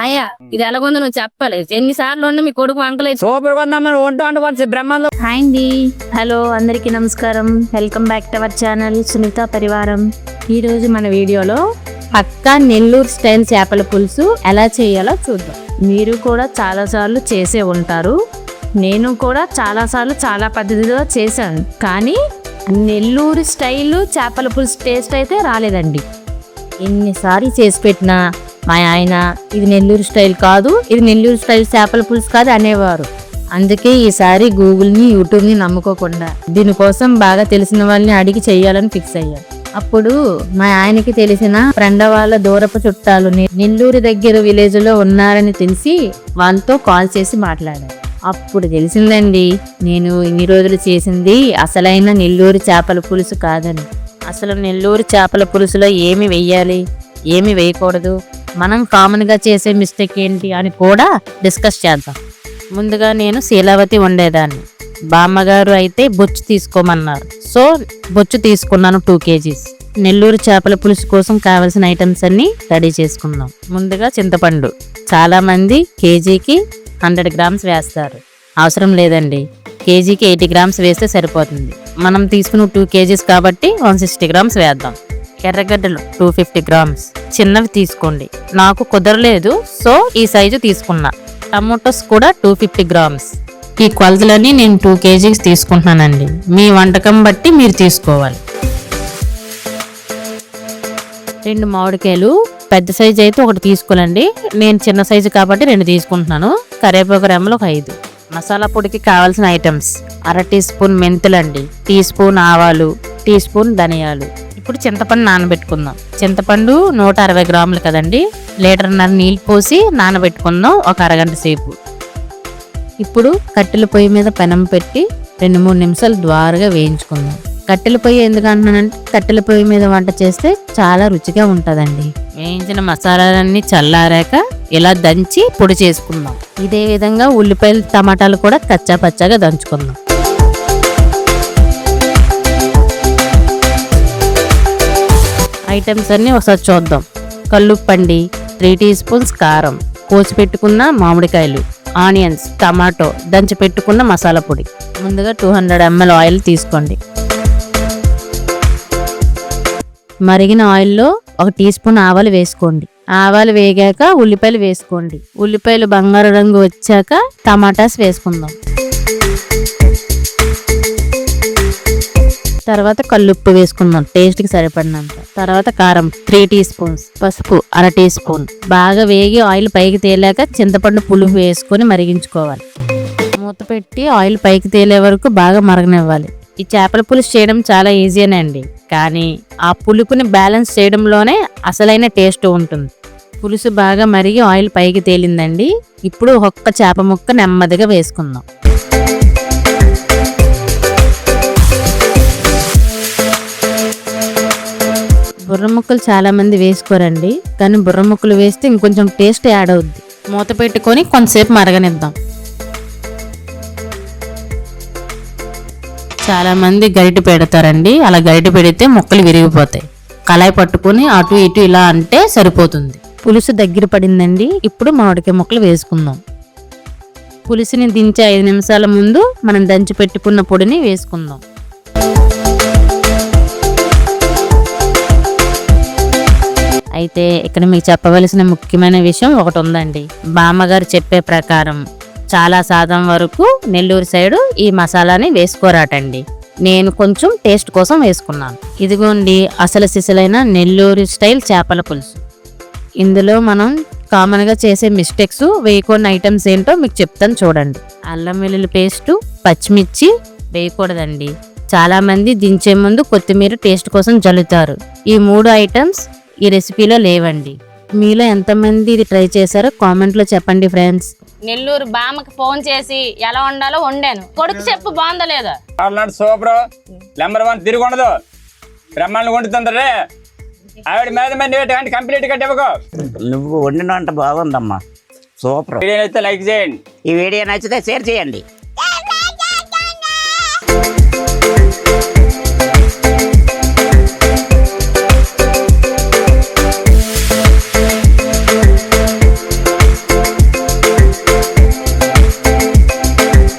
అయ్యా ఇది ఎలాగొందో నువ్వు చెప్పాలి. ఎన్నిసార్లు ఉన్నా మీ కొడుకు వంటలేదు. సూపర్ వంట బ్రహ్మాండం. హాయ్ అండి, హలో అందరికీ నమస్కారం. Welcome back to our channel Sunitha Parivaram. ఈరోజు మన వీడియోలో పక్కా నెల్లూరు స్టైల్ చేపల పులుసు ఎలా చేయాలో చూద్దాం. మీరు కూడా చాలాసార్లు చేసే ఉంటారు, నేను కూడా చాలాసార్లు చాలా పద్ధతిలో చేశాను. కానీ నెల్లూరు స్టైల్ చేపల పులుసు టేస్ట్ అయితే రాలేదండి. ఎన్నిసార్లు చేసి పెట్టినా మా ఆయన ఇది నెల్లూరు స్టైల్ కాదు, ఇది నెల్లూరు స్టైల్ చేపల పులుసు కాదు అనేవారు. అందుకే ఈసారి గూగుల్ని యూట్యూబ్ని నమ్ముకోకుండా దీనికోసం బాగా తెలిసిన వాళ్ళని అడిగి చెయ్యాలని ఫిక్స్ అయ్యాను. అప్పుడు మా ఆయనకి తెలిసిన ఫ్రెండ్ వాళ్ళ దూరపు చుట్టాలు నెల్లూరు దగ్గర విలేజ్ లో ఉన్నారని తెలిసి వాళ్ళతో కాల్ చేసి మాట్లాడాను. అప్పుడు తెలిసిందండి నేను ఇన్ని రోజులు చేసింది అసలైన నెల్లూరు చేపల పులుసు కాదని. అసలు నెల్లూరు చేపల పులుసులో ఏమి వెయ్యాలి, ఏమి వేయకూడదు, మనం కామన్గా చేసే మిస్టేక్ ఏంటి అని కూడా డిస్కస్ చేద్దాం. ముందుగా నేను శీలావతి వండేదాన్ని, బామ్మగారు అయితే బొచ్చు తీసుకోమన్నారు. సో బొచ్చు తీసుకున్నాను 2 kgs. నెల్లూరు చేపల పులుసు కోసం కావాల్సిన ఐటమ్స్ అన్ని రెడీ చేసుకుందాం. ముందుగా చింతపండు, చాలా మంది కేజీకి 100 grams వేస్తారు. అవసరం లేదండి, కేజీకి 80 grams వేస్తే సరిపోతుంది. మనం తీసుకున్న 2 kgs కాబట్టి 160 grams వేద్దాం. ఎర్రగడ్డలు 250 grams, చిన్నవి తీసుకోండి. నాకు కుదరలేదు సో ఈ సైజు తీసుకున్నా. టమోటోస్ కూడా 250 grams. ఈ కొలతలన్నీ నేను 2 kgs తీసుకుంటున్నానండి. మీ వంటకం బట్టి మీరు తీసుకోవాలి. 2 మామిడికాయలు, పెద్ద సైజు అయితే 1 తీసుకోనండి, నేను చిన్న సైజు కాబట్టి 2 తీసుకుంటున్నాను. కరివేపాకు రెమ్మలు 5. మసాలా పొడికి కావాల్సిన ఐటమ్స్: 1/2 టీ స్పూన్ మెంతులండి, టీ స్పూన్ ఆవాలు, టీ స్పూన్ ధనియాలు. ఇప్పుడు చింతపండు నానబెట్టుకుందాం. చింతపండు 160 grams కదండి, 1.5 లీటర్ నీళ్ళు పోసి నానబెట్టుకుందాం ఒక అరగంట సేపు. ఇప్పుడు కట్టెల పొయ్యి మీద పెనం పెట్టి 2-3 నిమిషాలు ద్వారగా వేయించుకుందాం. కట్టెల పొయ్యి ఎందుకు అంటున్నానంటే కట్టెల పొయ్యి మీద వంట చేస్తే చాలా రుచిగా ఉంటుందండి. వేయించిన మసాలాలన్నీ చల్లారాక ఇలా దంచి పొడి చేసుకుందాం. ఇదే విధంగా ఉల్లిపాయలు టమాటాలు కూడా కచ్చా పచ్చాగా దంచుకుందాం. ఐటమ్స్ అన్ని ఒకసారి చూద్దాం. కల్లుప్పండి, 3 teaspoons కారం, కోసి పెట్టుకున్న మామిడికాయలు, ఆనియన్స్, టమాటో, దంచి పెట్టుకున్న మసాలా పొడి. ముందుగా 200 ml ఆయిల్ తీసుకోండి. మరిగిన ఆయిల్లో 1 టీ స్పూన్ ఆవాలు వేసుకోండి. ఆవాలు వేగాక ఉల్లిపాయలు వేసుకోండి. ఉల్లిపాయలు బంగారు రంగు వచ్చాక టమాటాస్ వేసుకుందాం. తర్వాత కల్లుప్పు వేసుకుందాం టేస్ట్కి సరిపడినంత. తర్వాత కారం 3 teaspoons, పసుపు 1/2 టీ స్పూన్. బాగా వేగి ఆయిల్ పైకి తేలాక చింతపండు పులుపు వేసుకొని మరిగించుకోవాలి. మూత పెట్టి ఆయిల్ పైకి తేలే వరకు బాగా మరగనివ్వాలి. ఈ చేపల పులుసు చేయడం చాలా ఈజీనే, కానీ ఆ పులుపుని బ్యాలెన్స్ చేయడంలోనే అసలైన టేస్ట్ ఉంటుంది. పులుసు బాగా మరిగి ఆయిల్ పైకి తేలిందండి. ఇప్పుడు ఒక్క చేప ముక్క నెమ్మదిగా వేసుకుందాం. బుర్ర ముక్కలు చాలా మంది వేసుకోరండి, కానీ బుర్ర ముక్కలు వేస్తే ఇంకొంచెం టేస్ట్ యాడ్ అవుద్ది. మూత పెట్టుకొని కొంతసేపు మరగనిద్దాం. చాలా మంది గరిటె పెడతారండి, అలా గరిటె పెడితే ముక్కలు విరిగిపోతాయి. కళాయి పట్టుకొని అటు ఇటు ఇలా అంటే సరిపోతుంది. పులుసు దగ్గర పడిందండి. ఇప్పుడు మామిడికాయ ముక్కలు వేసుకుందాం. పులుసుని దించే 5 నిమిషాల ముందు మనం దంచి పెట్టుకున్న పొడిని వేసుకుందాం. అయితే ఇక్కడ మీకు చెప్పవలసిన ముఖ్యమైన విషయం ఒకటి ఉందండి. బామ్మగారు చెప్పే ప్రకారం చాలా శాతం వరకు నెల్లూరు సైడు ఈ మసాలాని వేసుకోరాటండి. నేను కొంచెం టేస్ట్ కోసం వేసుకున్నాను. ఇదిగోండి అసలు సిసలైన నెల్లూరు స్టైల్ చేపల పులుసు. ఇందులో మనం కామన్గా చేసే మిస్టేక్స్, వేయకూడని ఐటమ్స్ ఏంటో మీకు చెప్తాను చూడండి. అల్లం వెల్లుల్లి పేస్టు, పచ్చిమిర్చి వేయకూడదండి. చాలా మంది దించే ముందు కొత్తిమీర టేస్ట్ కోసం జల్లుతారు. ఈ 3 ఐటమ్స్ ఈ రెసిపీలో లేవండి. మీలో ఎంతమంది ఇది ట్రై చేశారో కామెంట్లో చెప్పండి ఫ్రెండ్స్. నెల్లూరు బామ్మకి ఫోన్ చేసి ఎలా వండాలో వండాను. కొడుకు చెప్పు బాగుందా లేదా. సూపర్ నెంబర్ 1 తిరిగి ఉండదు, బ్రహ్మాండం వండుతుందరే. ఆవిడ మీద కంప్లీట్ గా ఇవ్వకు. నువ్వు వండిన వంట బాగుందమ్మా, సూపర్. వీడియో అయితే లైక్ చేయండి, ఈ వీడియో నచ్చితే షేర్ చేయండి.